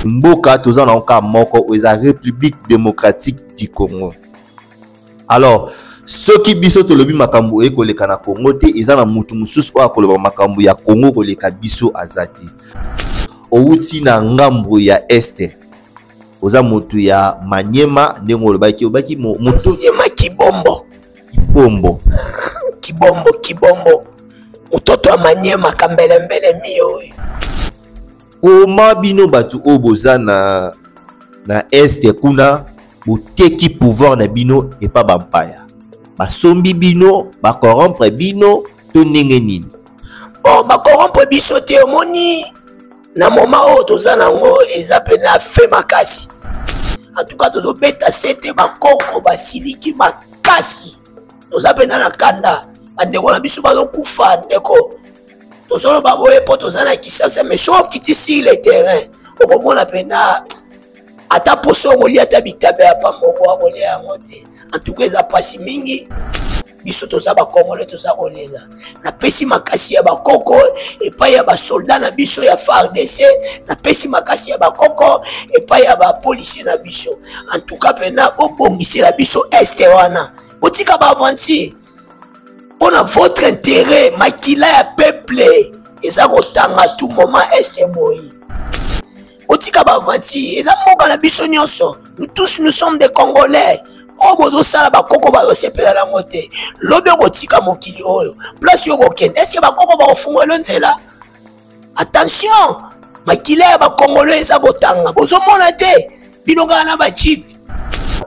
mboka toza na oka moko eza République démocratique du Congo. Alors soki biso tolobi makambo ekoleka na Congo te eza na mutu mususu oyo akoloba makambo ya Congo koleka biso azate. Outi na ngambo ya este oza mutu ya Manyema ndenge olobaki obaki mutu ya Kibombo mutoto wa Manyema kambelembele mio. Koma bino batu oboza na este kuna boteki pouvoir na bino et pas bampaya basombi bino corrompre bino to ndenge nini? Corrompre biso te omoni na moma oyo toza nango eza pena fe makasi. En tout cas tozobeta sete bakoko basiliki makasi toza pena na kanda bandeko na biso bazokufa ndeko tozoloba boye po toza na kisasa mais soki okiti sur le terrain okomona pena ata poso okolia ata bitabe ya pambongo akolia yango te. En tout cas eza pasi mingi biso toza bakongole toza kolela napesi makasi ya bakoko epai ya basoldat na biso ya FARDC napesi makasi ya bakoko epai ya bapolisier na biso. En tout cas pena bobongisela biso este wana botika baaventure mpona votre intérêt makila ya peuple eza kotanga tout moment este boye botika baaventure eza mboka na biso nyonso. Nous tous nous sommes des Congolais. Obozo sala bakoko bazosepela nango te lobi okotika mokili oyo place yokokende eske bakoko bakofungwela nzela. Attention makila ya bakongolo eza kotanga bozomona te bino kaka na bachipi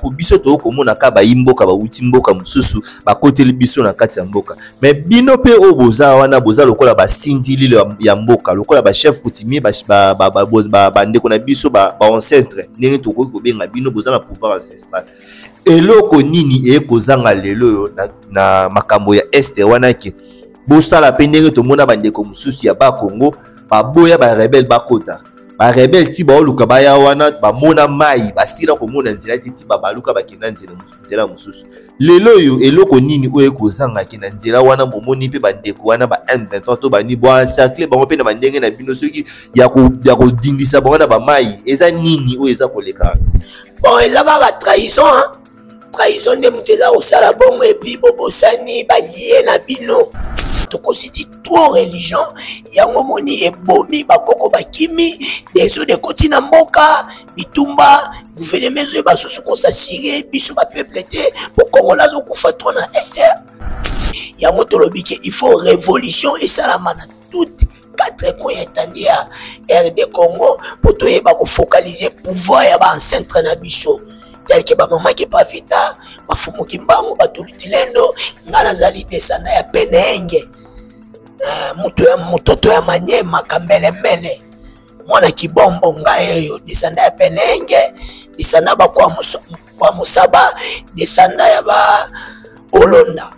po biso tokomona ka bayimboka bauti mboka mususu bakoteli biso na kati ya mboka mais bino pe oyo boza wana boza lokola basindili ya mboka lokola bachef coutumier bandeko na biso baancentre ndenge tokoki kobenga bino boza na pouvoir ancestral. Eloko nini ekozanga lelo na makambo ya este wana ke bosala pe ndenge tomona bandeko mususu ya bakongo baboya barebele bakota barebele ti baoluka baya wana bamona mai basila komona nzela ti babaluka bakenda nzela mususu. Lelo yo eloko nini oyo ekozanga ke na nzela wana bomoni pe bandeko wana ba M23 to bani bo encercler bango pe na bandenge na bino soki ya kodindisa bango na bamai eza nini oyo eza koleka? Eza kaka trahison nde moto eza kosala bongo epi bobosani balie na bino tokositi trop religion yango moni ebomi bakoko bakimi deso de koti na mboka bitumba gouvernement oyo basusu kosasire biso bapeuple te bokongola azokufa to na este yango tolobi ke il faut révolution esalama na toute quatre coins etandi ya RD Congo po toyeba kofocaliser pouvoir ya baancentre na biso tel que bamama ke pavita bafumuki mbango batulutilendo nga nazali desanda ya penenge mutoto ya Manyema kambelembele mwana Kibombo ngai oyo desanda ya penenge desanda bakwa musaba desanda ya ba olonda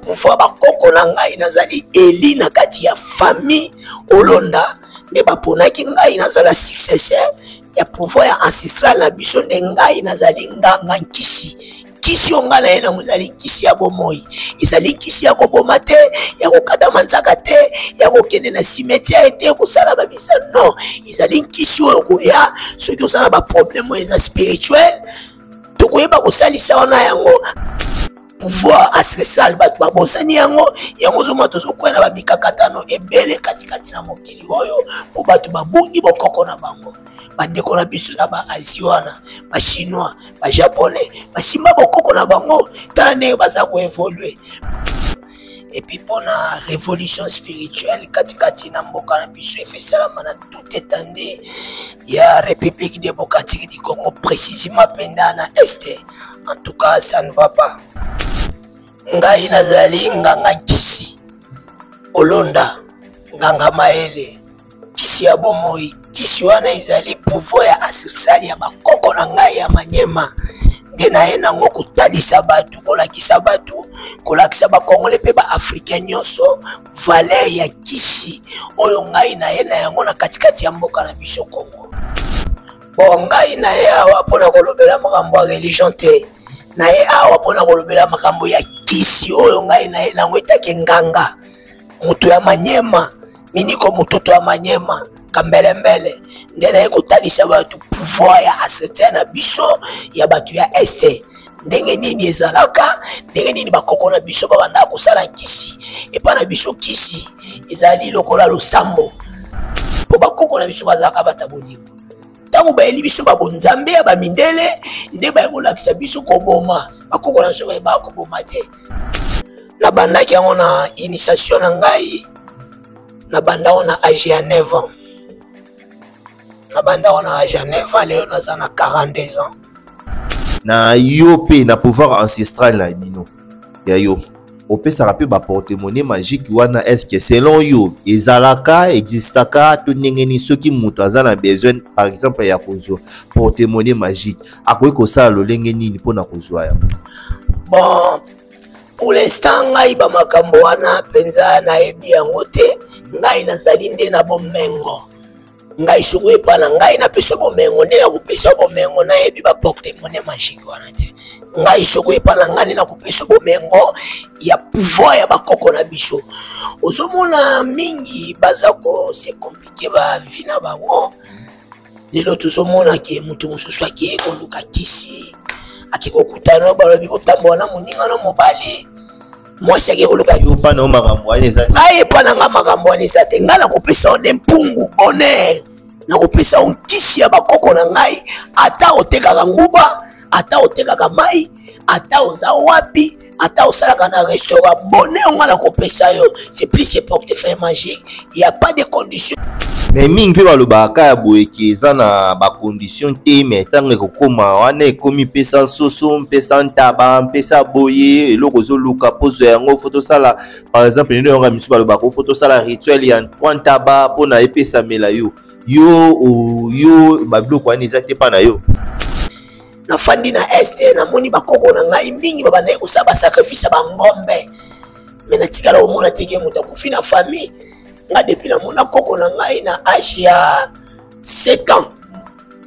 pouvoir bakoko na ngai nazali eli na kati ya famille olonda nde baponaki ngai nazala successeur ya pouvoir ya ancestral na biso nde ngai nazali nganga nkisi kisi onga na ye nango ezali kisi ya bomoi ezali kisi ya koboma te ya kokata manzaka te ya kokende na cimetière te kosala babisa non ezali nkisi oyo koya soki osala baproblème oyo eza spirituel tokoyeba kosalisa wana yango pouvoir ancestral bato babosani yango ozomona tozokwela bamikakatano ebele katikati na mokili oyo po bato babungi bokoko na bango bandeko na biso na baasie wana bachinois bajaponais basimba bokoko na bango tala ndenge baza koevolue epuis mpona révolution spirituelle katikati na mboka na biso efesalama na tout étendue ya République démocratique du Congo précisément penda na este. En tout cas ça ne va pas. Ngai nazali nganga kisi olonda nganga maele kisi ya bomoi kisi wana ezali pouvoir ya ancestral ya bakoko na ngai ya Manyema nde naye nango kotalisa batu kolakisa batu kolakisa bakongole mpe baafrikain nyonso valeur ya kisi oyo ngai naye na yango na katikati ya mboka na biso Congo. Bon ngai naye awa mpona kolobela makambo ya religion te naye awa mpona kolobela makambo ya kisi oyo ngai naye nango etake nganga moto ya Manyema miniko mototo ya Manyema kambelembele nde naye kotalisa bato pouvoir ya assertin na biso ya bato ya este ndenge nini ezalaka ndenge nini bakoko na biso babanda kosala kisi epa na biso kisi ezali lokola losambo po bakoko na biso bazalaka bata bolingo ntango bayeli biso babonzambe ya bamindele nde bayekolakisa biso koboma bakoko na biso bayebaka koboma te nabandaki yango na initiation na ngai nabanda na age ya 9 ans nabanda na age ya 9 ans lelo naza na 42 ans na yo pe na pouvoir ancestral na bino ya yo opesaka mpe baportemone magique wana estce selon yo ezalaka existaka to ndenge nini soki moto aza na besoin par exemple ya kozwa portemone magique akoki kosala lolenge nini mpona kozwa yango? Bon, pour l'instant ngai bamakambo wana mpenza nayebi yango te ngai nazali nde na bomengo ngai soki epana ngai napesa bomengo nde nakopesa bomengo nayebi baportemone magique wana te ngai soki epana ngai nde nakopesa bomengo ya pouvoir ya bakoko na biso ozomona mingi baza kose komplike bavi na bango lelo tozomona ke moto mosusu akei koluka kisi akei kokutana balobi kotambola na moninga na mobali mwasi akei koluka yo pana o makambo wana eza ngai epana nga makambo wana eza te ngai nakopesa yo nde mpungu bonheur nakopesa yo nkisi ya bakoko na ngai ata otekaka nguba ata otekaka mai ata oza wapi ata osalaka na restaurant bonheur nga nakopesa yo c'est plus que portefeuille magique y a pas de condition mais mingi mpe balobaka ya boyeki eza na bacondition te mais ntango ekokoma wana ekomi mpesa nsoso mpesa ntaba mpesa boye eloko ozoluka poso yango fo tosala par exemple nini yonga misu balobaka fo tosala rituel ya 3 ntaba mpona epesamela yo yo babiloko wana eza te mpa na yo nafandi na este namoni bakoko na ngai mingi babandaki kosala basacrifice ya bangombe me natikala komona teke moto akufi na famille nga depuis namona koko na ngai na age ya 7 ans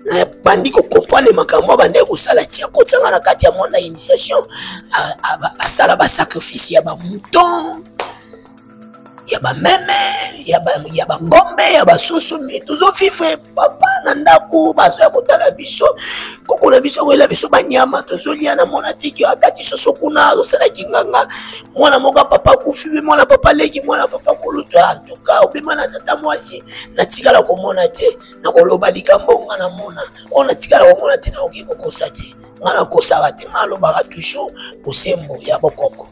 nabandi kokomprendre makambo abandaki kosala tia kotianga na kati ya monde ya initiation asala basacrifice ya bamouton ya bameme ya bangombe ya basusu me tozofifre papa na ndako bazoya kotala biso koko na biso koyela biso banyama tozolia na mona teki akati soso kuna azosalaki nganga mwana moka papa kufi mpe mwana papa leki mwana papa koluta antuka obima na tata mwasi natikala komona te nakoloba likambo nga na mona oyo natikala komona te nakoki kokosa te nga nakosaka te nga alobaka toujours bosembo ya bokoko.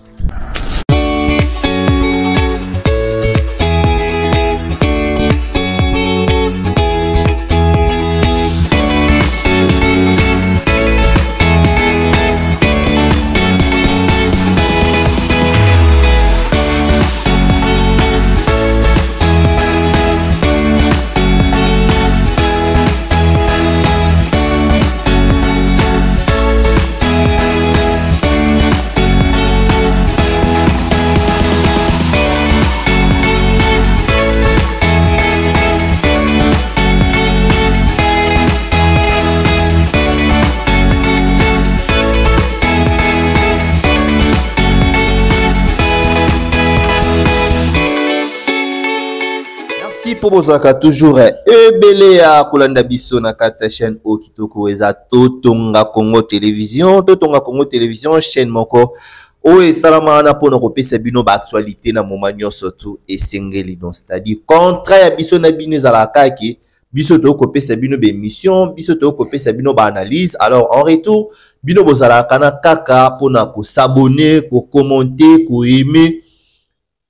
po bozaka toujours ebele ya kolanda biso na kata chaîne o kitoko eza Totonga Congo Télévision. Totonga Congo Télévision chaîne moko o esalama na pona kopesa bino ba actualité na moment nyonso tu esengeli, donc c'est-à-dire contrat ya biso na bino ezalaka ki biso to kopesa bino be émission, biso to kopesa bino ba analyse. Alors en retour bino bozalaka na kaka pona ko s'abonner, ko commenter, ko aimer.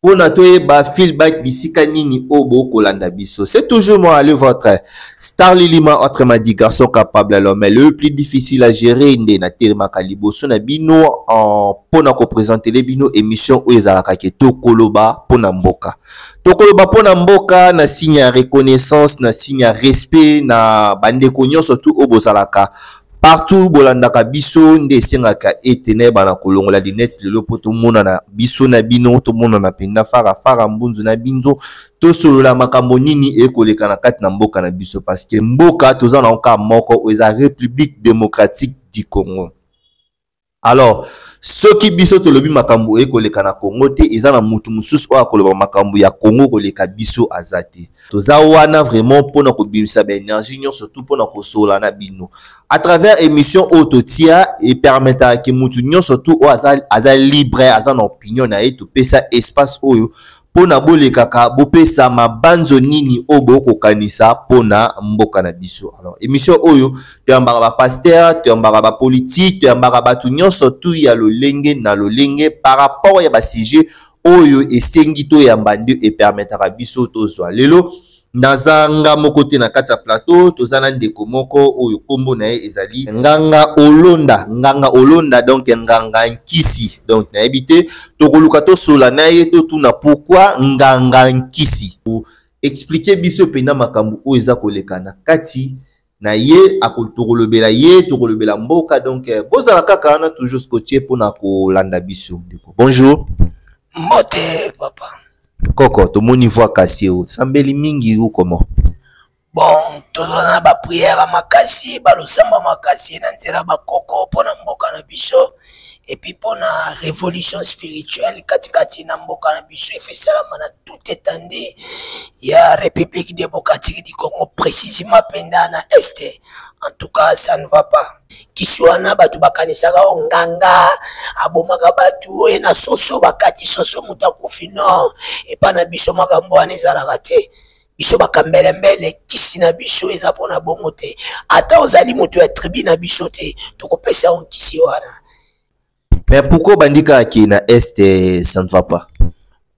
On a trouvé ba feedback bisika nini obo kolanda biso. C'est toujours moi le votre Star Lilima autrement dit garçon capable alors mais le plus difficile à gérer ndé na telema kaliboso na bino en pona ko présenter les bino émission où ezalaka ke tokoloba pona mboka. Tokoloba pona mboka na signe ya reconnaissance, na signe ya respect na bande konyo surtout obo zalaka. Partout bolandaka biso nde sengaka etene bana kolongola dinette lelo poto mona na biso na bino to mona na penda fara mbunzu na binzo to solola makambo nini ekoleka na kati na mboka na biso parce que mboka toza na nka moko eza République démocratique du Congo. Alors soki biso tolobi makambo ekoleka na Congo te eza na mutu mususu oyo akoloba makambo ya Congo koleka biso azate toza wana vraiment pona kobimisa ba énergie nyonso tout pona kosola na bino à travers émission Ototia et permettra que mutu nyonso tout oyo aza libre aza na opinion na ye topesa espace oyo pona bolekaka bopesa mabanzo nini oyo bokokanisa pona mboka na biso. Alors émission oyo toyambaka ba pasteur toyambaka ba politique toyambaka batu nyonso tu ya lolenge na lolenge par rapport ya ba sujet oyo esengi toyamba nde e permettra biso tozwa lelo nazanga moko te na kati ya plateau tozana ndeko moko oyo kombo na ye ezali nganga olonda donc nganga nkisi donc na ebité tokoluka tosola na ye totuna pourquoi nganga nkisi expliquer biso pena makambo oyo eza koleka na kati na ye akotokolobela ye tokolobela mboka donc bozala kaka wana toujours scotché pona kolanda biso ndeko. Bonjour. Mbote papa. Koko, to mon niveau cassé ou sambeli mingi ou comment? Bon, tozana ba prière makasi, ba losamba makasi na nzela ba koko pona mboka na biso et puis pona révolution spirituelle katikati na mboka na biso efesalama na tout étendue ya République démocratique du Congo précisément penda na Est. En tout cas, ça ne va pas. Kiswana batu bakanisaka nganga abomaka batu ena soso bakati soso muta kufino epa na biso makambo wana ezalaka te biso bakambelembele kisi na biso eza pona bongo te ata ozali moto ya tribu na biso te tokopesa on kisi wana. Mais pourquoi bandika ki na Est ça ne va pas?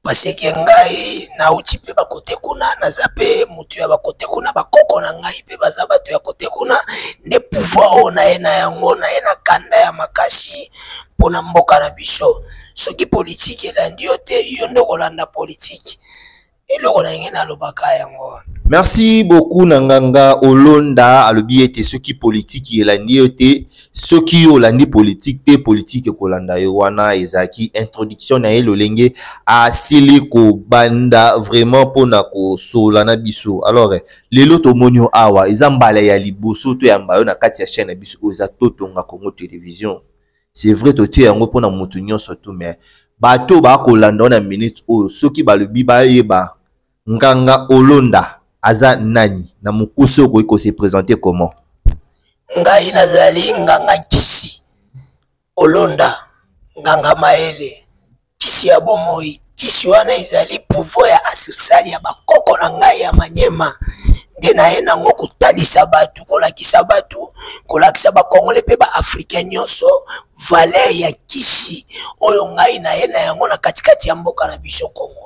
Parce que ngai na uti pe bakote kuna naza pe mutu ya bakote kuna bakoko na ngai pe baza bato ya kote kuna ne pouvoir ona ena yango na ena kanda ya makasi pona mboka na biso soki politique elandi yo te yo nde kolanda politique eloko na ngena lobaka yango. Merci beaucoup Nanganga Olonda alobi ete soki politique elandi yo te soki yo landi politique te politique kolanda yo wana ezaki introduction na ye lolenge asili ko banda vraiment pona ko sola na biso. Alors lelo to monyo awa eza mbala ya liboso to ya mbayo na kati ya chaîne na biso oza totonga Congo Télévision. C'est vrai to tie yango pona mutu nyonso to mais bato ba kolanda na minute oyo soki balobi ba yeba Nganga Olonda aza nani na mukuso ko se présenter comment? Ngai nazali nganga nkisi Olonda nganga maele kisi ya bomoi kisi wana ezali pouvoir ya asisali ya bakoko na ngai ya manyema nde na ye nango kotalisa batu kolakisa batu kolakisa bakongole pe ba africain nyonso valeur ya kisi oyo ngai na ye na yango na katikati ya mboka na biso Congo.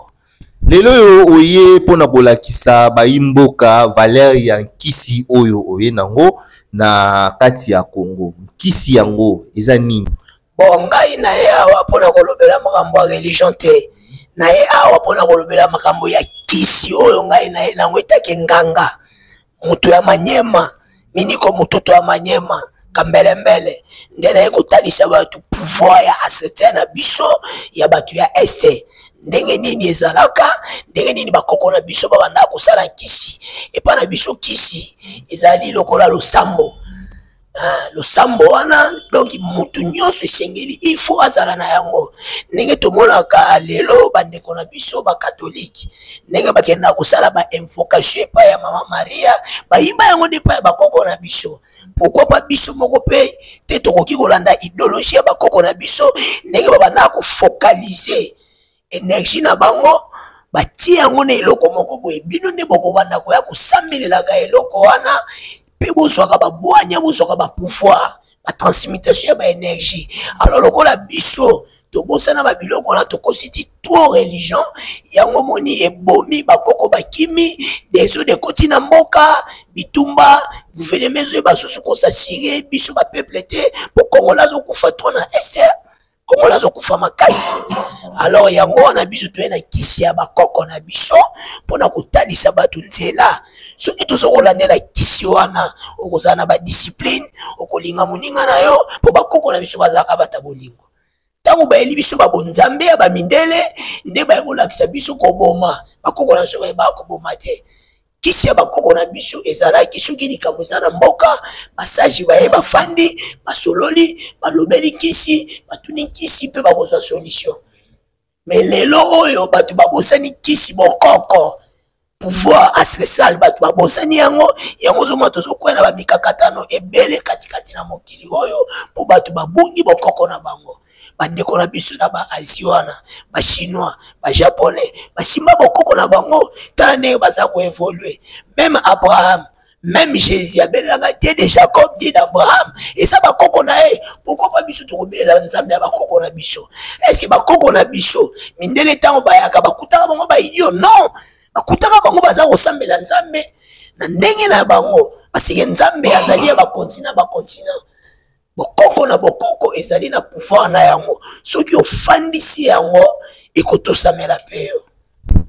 Lelo yo oye pona kolakisa baimboka valeur ya nkisi oyo oye nango na kati ya Congo nkisi yango eza nini? Bon ngai na ye awa pona kolobela makambo ya religion te na ye awa pona kolobela makambo ya kisi oyo ngai na ye nango etake nganga mutu ya manyema miniko mutoto ya manyema kambelembele nde na ye kotalisa batu pouvoir ya asete na biso ya batu ya Este ndenge nini ezalaka ndenge nini bakoko na biso babanda kosala kisi epa na biso kisi ezali lokola losambo losambo wana donc mutu nyonso esengeli il faut azala na yango ndenge tomonaka lelo bandeko na biso bakatolike ndenge bakenda kosala ba invocation epa ya mama Maria bayimba yango nde epa ya bakoko na biso pourquoi pas biso moko pe te tokoki kolanda idéologie ya bakoko na biso ndenge babanda kofocaliser énergie na bango batie yango na eloko moko boye bino nde bokobanda koya kosambelelaka eloko wana pe bozwaka babwanya bozwaka bapouvoir batransmutation ya baénergie. Alors lokola biso tobosana babiloko na tokositi trop religion yango moni ebomi bakoko bakimi deso de koti na mboka bitumba gouvernement zo basusu kosasire biso ba peuple te po kongola zo kufa to na Esther kongola zo kufa makasi. Alors yango na biso to na kisi ya bakoko na biso pona kotalisa batu nzela soki tozokolandela kisi wana okozana ba discipline okolinga moninga na yo po bakoko na biso bazaka bata bolingo tango bayeli biso babonzambe ya bamindele nde bakolakisa biso koboma bakoko na biso bayeba koboma te kisi ya bakoko na biso ezalaki soki likambo eza na mboka basaji baye bafandi basololi balobeli kisi batuni kisi mpe bakozwa solution. Mais lelo oyo bato babosani kisi bokoko pouvoir ancestral bato babosani yango zoma tozokwena bamikakatano ebele katikati na mokili oyo po bato babungi bokoko na bango. Bandeko na biso na ba Asie wana, ba Chinois, ba Japonais, basimba bokoko na bango tala ndenge baza koévoluer. Même Abraham, même Jésus abelanga Dieu de Jacob, Dieu d'Abraham, et ça bakoko na ye. Pourquoi pas biso tokobela nzambe ya bakoko na biso? Est-ce que bakoko na biso mindele tango bayaka bakutaka bango ba idiot? Non, bakutaka bango baza kosambela nzambe na ndenge na bango parce que nzambe azali ya ba continent bokoko na bokoko ezali na pouvoir na yango soki ofandisi yango ekotosamela pe yo.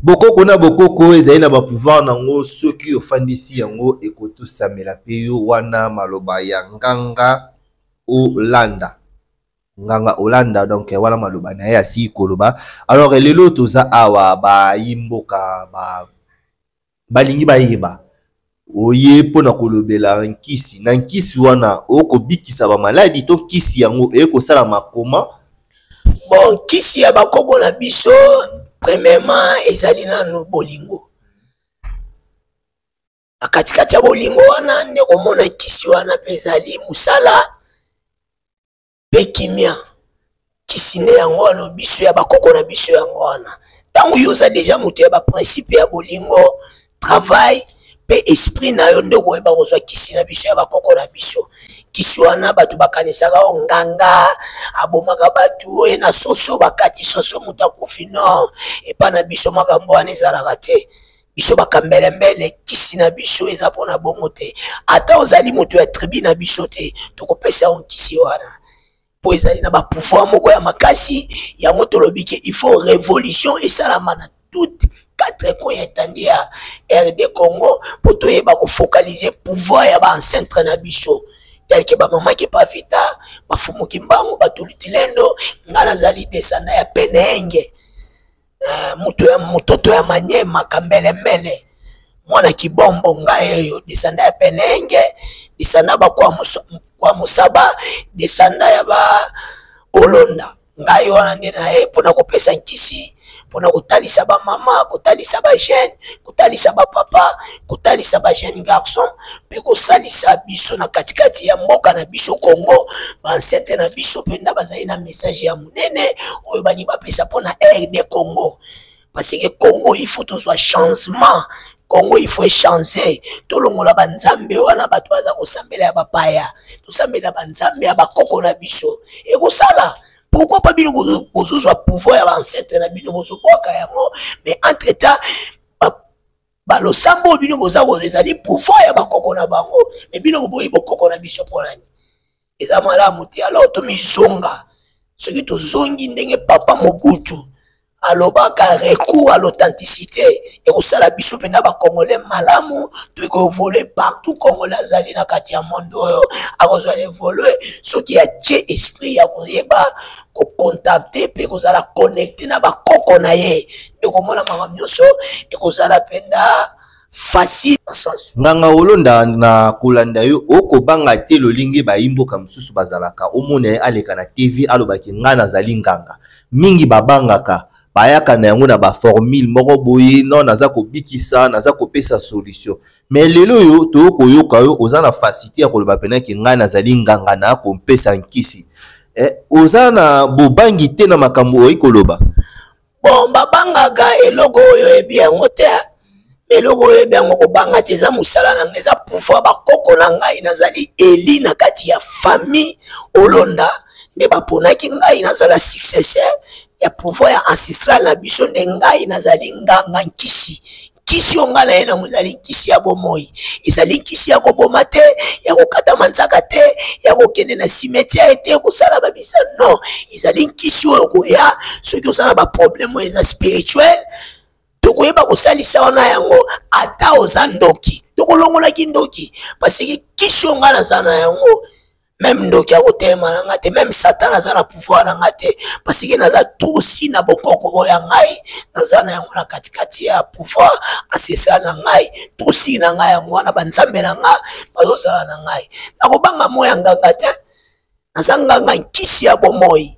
Bokoko na bokoko ezali na ba pouvoir nango soki ofandisi yango ekotosamela pe yo. Wana maloba ya nganga Olanda donc wana maloba na ya si koloba. Alors lelo toza awa ba yimboka balingi bayeba oye pona kolobela nkisi na nkisi wana okobikisa ba maladi to kisi yango ekosala makoma. Bon, kisi ya bakoko na biso premièrement ezali nanu bolingo. Na katikati ya bolingo wana nde komona kisi wana pe ezali musala pe kimia. Kisi nde yango wana biso ya bakoko na biso yango wana. Tango yoza deja mutu ya ba principe ya bolingo, travail pe esprit na yo nde koyeba kozwa kisi na biso ya bakoko na biso. Kisi wana bato bakanisaka nganga abomaka bato e na soso bakati soso mutu akufi non epa na biso makambo wana ezalaka te. Biso bakambelembele kisi na biso eza mpona bongo te. Ata ozali moto ya tribu na biso te tokopesa yo kisi wana po ezali na bapouvoir moko ya makasi yango tolobi ke il faut révolution esalama na toute 4 coins étendus ya RD Congo pour toyeba kofocaliser pouvoir ya baancentre na biso tel que bamama ke pavita bafumu kimbangu batulutilendo nga nazali desanda ya penenge mutoto ya manyema kambelemele mwana kibombo ngai oyo desanda ya penenge desanda kwa musaba desanda ya ba olonda ngai wana nde na ye mpona kopesa nkisi mpona kotalisa ba mama kotalisa ba jeune kotalisa ba papa kotalisa ba jeune garçon mpe kosalisa biso na katikati ya mboka na biso Congo bansete na biso mpenda bazali na message ya monene oyo bani bapesa mpona RD Congo parce que Congo il faut tozwa changement. Congo il faut changer tolongola banzambe wana bato baza kosambela ya bapaya tosambela banzambe ya bakoko na biso ekosala. Pourquoi pas bino bozozwa pouvoir ya bancêtre na bino bozokwaka yango mais entre temps balosambo bino boza ezali pouvoir ya bakoko na bango mais bino boboyi bokoko na biso mpo nani eza malamu te. Alors tomizonga soki tozongi ndenge papa Mobutu alobaka recours à l'authenticité ekosala biso mpena bakongolais malamu toekovole partout congolais azali na kati ya monde oyo akozwa evolue soki atie esprit ya koyeba kocontacte mpe kozala connecte na bakoko na ye nde komona makambo nyonso ekozala mpena facile. Nganga Olonda na kolanda yo okobanga te lolingi bayimboka mosusu bazalaka omona ye aleka na TV alobaki nga nazali nganga mingi babangaka bayaka na yango na ba formule moko boye non naza kobikisa naza kopesa solution mais lelo yo to koyoka yo oza na facilité ya koloba pena ki nga nazali nganga na kompesa nkisi oza na bobangi te na makambo oyi koloba. Bon babangaka eloko oyo ebi yango te eloko oyo ebi yango kobanga te eza mosala na nga eza pouvoir bakoko na ngai nazali eli na kati ya famille Olonda nde baponaki ngai nazala successeur ya pouvoir ya ancestral na biso nde ngai nazali nganga nkisi kisi onga na ye nango ezali nkisi ya bomoi ezali nkisi ya koboma te ya kokata manzaka te ya kokende na cimetière te kosala babisa non ezali nkisi oyo koya soki osala baproblème oyo eza spirituel tokoyeba kosalisa wana yango ata oza ndoki tokolongolaki ndoki parce que kisi onga naza na yango même ndoki akotema na ngate, même Satan aza na pouvoir na ngate, parce que naza tusi na bokoko oya ngai, naza na yango na katikati ya pouvoir ancestral na ngai, tusi na ngai yango wana banzambe na nga bazozala na ngai. Nakobanga moya nganga te, naza nganga nkisi ya bomoi.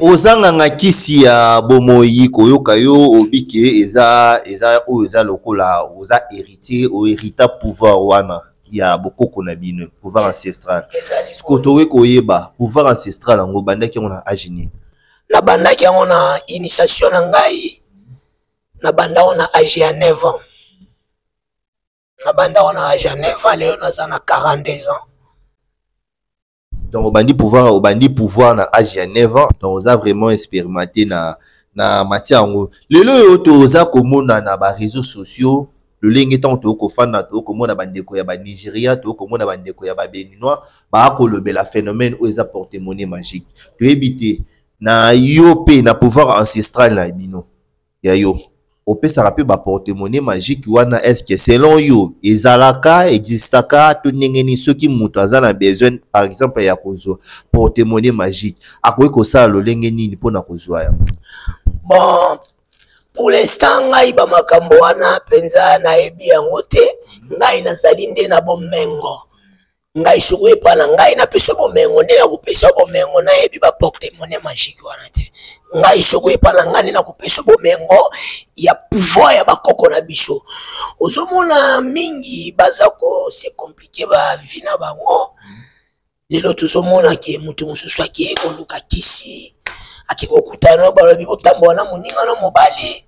Ozanga kisi ya bomoi koyoka yo obike eza lokola oza héritier o hérita pouvoir wana ya bokoko na bino, pouvoir ancestral. Skotowe koyeba pouvoir ancestral yango bandaki yango na agini. Na bandaki yango na initiation na ngai, na banda on a âge ya 9 ans. Na banda on a âge ya 9 ans, leo naza na 42 ans. Donc au bandi pouvoir na âge ya 9 ans, donc oza vraiment expérimenté na matière yango. Lelo yo to oza komona na ba réseaux sociaux, le lenge tant to kofanda to komona bandeko ya ba Nigeria, to komona bandeko ya ba Béninois, ba ko lobela phénomène o eza porte-monnaie magique. To ebité na yo pe na pouvoir ancestral na bino. Ya yo opesa rapi ba porte-monnaie magique wana, est-ce que selon yo ezalaka existaka to nengeni soki muto aza na besoin par exemple ya kozwa porte-monnaie magique akoki kosala lolenge nini mpona kozwa ya? Bon, pour l'instant ngai ba makambo wana penza na ebi yango te, ngai nazali nde na bomengo. Ngai soki epana ngai na pesa bomengo nde na kopesa bomengo na ebi ba porte-monnaie magique wana te. Ngai soki epana ngai na kopesa bomengo ya pouvoir ya bakoko na biso. Ozomona mingi baza ko c'est compliqué ba vina bango. Lelo tozomona ke mutu mosusu aki koluka kisi, aki kokutana balobi botambo na moninga no mobali.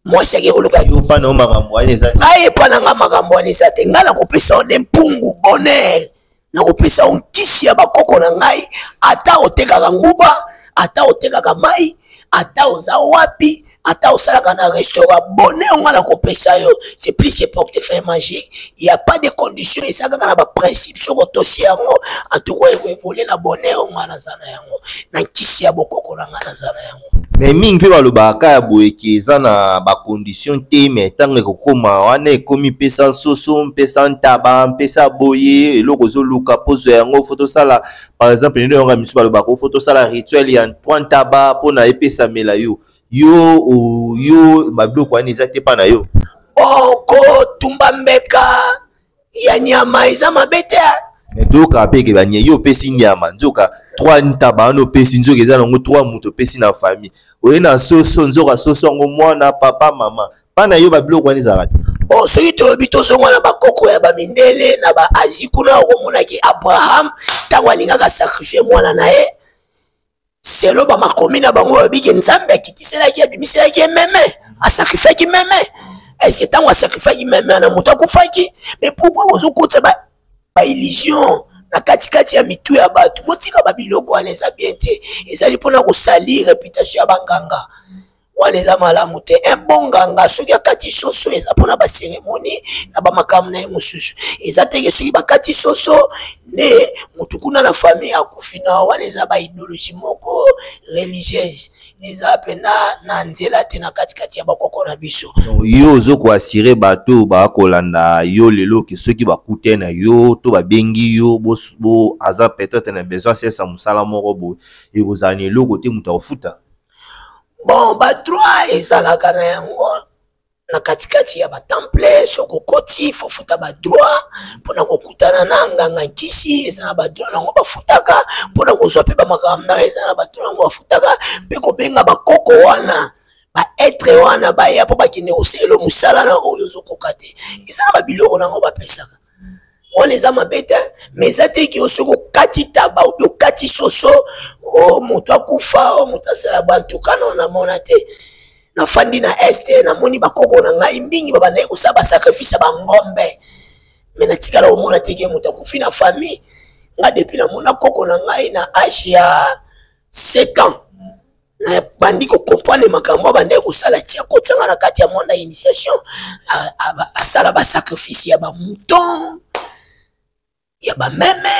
Moi c'est que koluka yo pa na makambo wana eza ngai pa na makambo wana eza te, ngai na kopesa onde mpungu bonheur, na kopesa on kisi ya bakoko na ngai, ata otekaka nguba, ata otekaka mai, ata oza wapi, ata osalaka na restaurant, bonheur nga na kopesa yo. C'est plus que portefeuille magique, il y a pas de conditions, et ça na ba principe sur otosi yango, en tout cas évoluer na bonheur nga na zana yango, na kisi ya bakoko na nga na zana yango. mais mingi pe balobaka ya boye ke eza na ba condition te, mais ntango ekokoma wana ekomi mpesa nsoso, mpesa ntaba, mpesa boye eloko ozoluka pozo yango fotosala par exemple nino yonga misu balobaka fotosala rituel ya 3 ntaba mpona epesamela yo babiloko wana eza te mpa na yo. Kotumba mbeka ya nyama eza mabe te. Toyoka peke banye yo opesi nyama nzoka 3 ntaba wana opesi nzoka eza nango 3 mutu opesi na famille oye na soso nzoka soso yango mwana papa mama pana yo babiloko wana ezalaka te. Soki toyobi tozonga na bakoko ya bamindele na baazi kuna okomonaki Abraham ntango alingaka sacrifie mwana na ye, selo bamakomi na bango babiki nzambe akitiselaki abimiselaki ememe asacrifiaki meme. Est-ce que ntango asacrifiaki meme na moto akufaki? Mais pourquoi ozokota ba illusion na katikati ya mitu ya bato? Botika babiloko wana eza bien te, ezali mpona kosali réputation ya banganga wana eza malamu te. Un bon nganga soki akati soso eza mpona baceremonie na bamakambo na ye mosusu, eza teke soki bakati soso nde motu kuna na famille akufi na wana eza baidéologie moko religieuse, eza pena na nzela te na katikati ya bakoko na biso. Yo ozokoassire bato bakolanda yo lelo ke soki bakute na yo to babengi yo bo aza peut-être na besoin sesa mosala moko boye ekozala na eloko te moto akofuta. Bon, badroit ezalaka na yango na katikati ya batemple, soko koti fofuta badroit mpona kokutana na nganga nkisi, eza na badroit nango bafutaka mpona kozwa mpe bamakambo na eza na badroit nango bafutaka mpe kobenga bakoko wana baetre wana baya mpo bakende koselo mosala na oyo ozokoka te, eza na babiloko nango bapesaka wana eza mabe te. Mais eza te ki osoki okati taba obi okati soso moto akufa moto asala bantukana namona te. Nafandi na este namoni bakoko na ngai mingi babandaki kosala basacrifice ya bangombe, mais natikala komona te ke moto akufi na famille nga depuis namona koko na ngai na age ya 7 ans na bandi kokomprendre makambo abandaki kosala tia kotianga na kati ya monde ya initiation, asala basacrifice ya bamouton ya bameme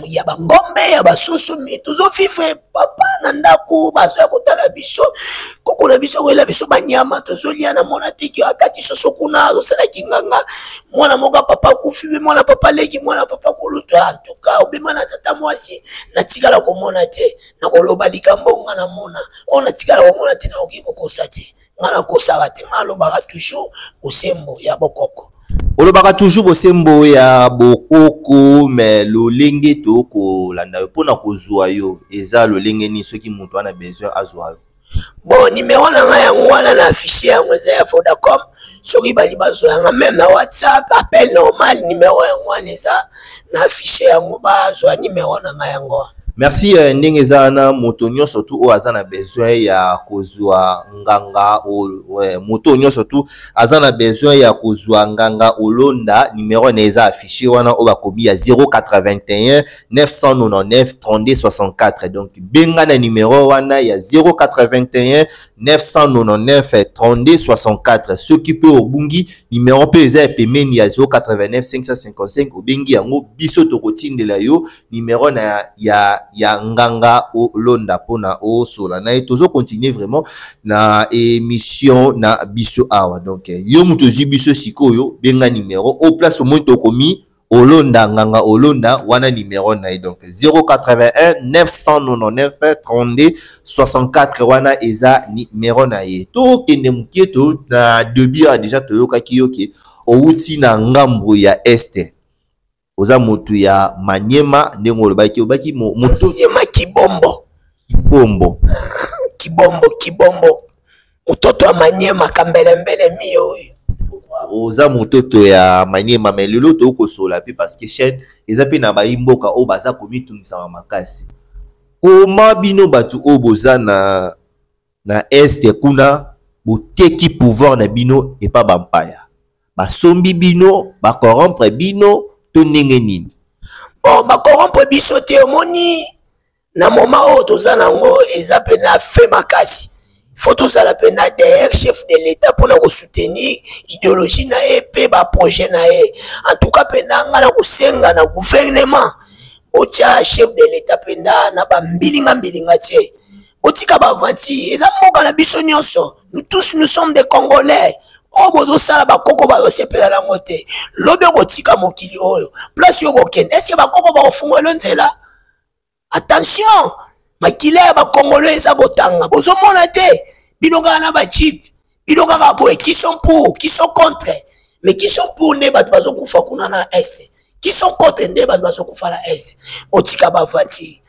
ya bangombe ya basusu. Me tozofifre papa na ndako bazoya kotala biso koko na biso koyela biso banyama tozolia na mona teki akati soso kuna azosala kinganga mwana moka papa kufi mwana papa leki mwana papa koluta. En tout cas obima na tata mwasi na tikala komona te na koloba likambo nga na mona o na tikala komona te na okiko kosa te nga na kosaka te nga lobaka toujours bosembo ya bokoko olobaka toujours bosembo ya bokoko mais lolenge to kolanda yo mpona kozwa yo eza lolenge ni soki moto ana besoin azwa yo bon numéro na nga yango wana na affiché yango eza ya Vodacom soki bali bazwa yanga même na WhatsApp appel normal numéro yango wana eza na affiché yango bazwa numéro na nga yango. Merci ndenge eza na moto nyonso tu oyo aza na besoin ya kozwa nganga moto nyonso tu aza na besoin ya kozwa nganga olonda numéro na eza affiché wana oyo bakomi ya 081 999 3264 donc benga na numéro wana ya 081 999 3264 soki pe obungi numéro pe eza pemeni ya 089 555 obengi yango biso tokotindela yo numéro na ya nganga olonda pona osola na tozo continuer vraiment na émission na biso awa donc yo muto zi biso sikoyo benga numéro au place au moins tokomi olonda nganga olonda wana numéro na donc 081 999 32 64 wana eza numéro na ye to kende mukieto na debut déjà toyoka kiyoke outi na ngambo ya este oza motu ya Maniema ndenge olobaki obaki motu Maniema Kibombo mutoto wa Maniema kambelembele mio oza mototo ya Maniema mais lelo to kosola pe parce que chaîne eza pe na baimboka o baza komitungisa makasi koma bino batu o boza na este kuna boteki pouvoir na bino et pas bampaya basombi bino ba corrompre bino to ndenge nini bon bakorrompre biso te omoni na moma oyo toza nango eza pena fe makasi faut tozala pena derrière chef de l'état mpona kosoutenir idéologie na ye mpe baprojet na ye en tout cas pena nga na kosenga na gouvernement otya chef de l'état pena na bambilinga te otika bavanti eza mboka na biso nyonso nous tous nous sommes des Congolais o bozosala bakoko bazosepela nango te lobi okotika mokili oyo place yo kokende eske bakoko bakofungola nzela attention makili ya bakongolo eza kotanga bozomona te bino kaka na bachip bino kaka boye qui sont pour qui sont contre mais qui sont pour nde bato bazokufa kuna na este qui sont contre nde bato bazokufa na este otika bavanti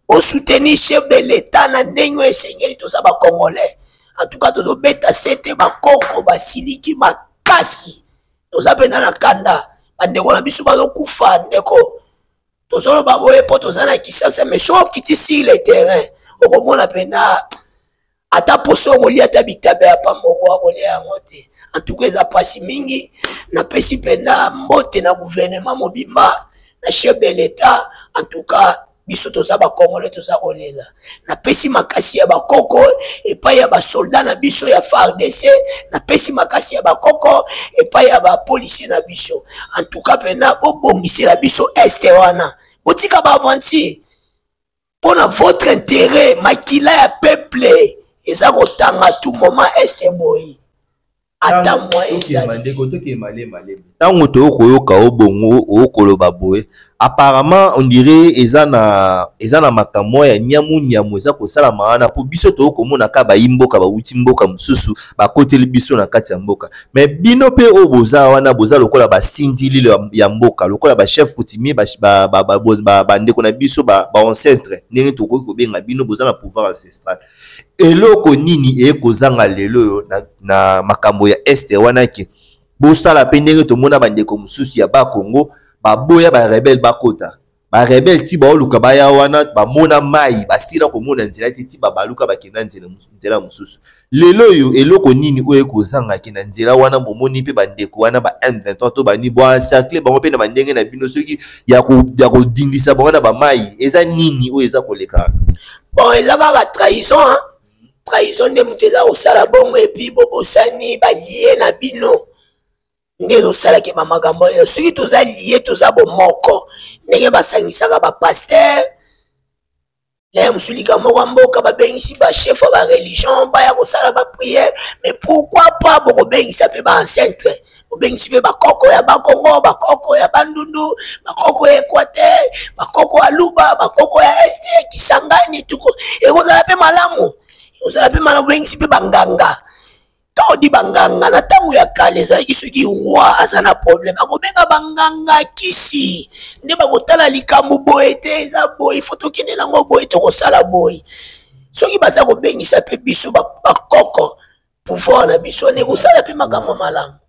osoutenir chef de l'état na ndenge esengeli toza bakongolais en tout cas tozobeta sete bakoko basiliki makasi toza pena na kanda bandeko na biso bazokufa ndeko tozoloba boye po toza na kisasa mais so okiti sur le terrain okomona pena ata poso okolia ata bitabe ya pamboko akolia yango te en tout cas eza pasi mingi napesi pena mbote na gouvernement mobimba na chef de l'état en tout cas biso toza bakongole toza kolela napesi makasi ya bakoko epai ya basoldat na biso ya FARDC napesi makasi ya bakoko epai ya bapolisier na biso en tout cas pena bobongisela biso este wana botika bavanti mpona votre intérêt makila ya peuple eza kotanga tout moment este boyi ata moyen ntango toyokoyoka obongo okoloba boye apparemment on dirait eza na makambo ya nyamu eza kosalama wana po biso tokomona ka baimboka bauti mboka mosusu bakoteli biso na kati ya mboka mais bino pe oyo boza wana boza lokola basindili ya mboka lokola bachef coutumier bandeko na biso baancentre ndenge tokoki kobenga bino boza na pouvoir ancestral eloko nini ekozanga lelo na makambo ya este wana ke bosala pe ndenge tomona bandeko mosusu ya bakongo baboya barebele bakota barebele ti baoluka baya wana bamona mai basila komona nzela te ti babaluka bakenda nzela mosusu lelo oyo eloko nini oyo ekozangaki na nzela wana bomoni mpe bandeko wana ba M23 to bani boencercle bango mpe na bandenge na bino soki ya kodindisa bango na bamai eza nini oyo eza koleka bon eza kaka trahison trahison nde moto eza kosala bongo epi bobosani balie na bino nde ezosalaki bamakambo lelo soki toza lie toza bomoko ndenge basangisaka bapaster laya mosulika moko ya mboka babengisi bachef ya bareligion baya kosala bapriere mais pourquoi pas bokobengisa mpe baancentre bobengisi mpe bakoko ya bakongo bakoko ya bandundu bakoko ya équateur bakoko ya luba bakoko ya este kisangani tuko ekozala pe malamu ekozala pe malamu bengisi pe banganga ntango di banganga na ntango ya kale ezalaki soki roi aza na problème akobenga banganga kisi nde bakotala likambo boye te eza boye ifo tokende nango boye tokosala boye soki baza kobengisa pe biso bakoko pouvoir na biso ne kosala pe makambo malamu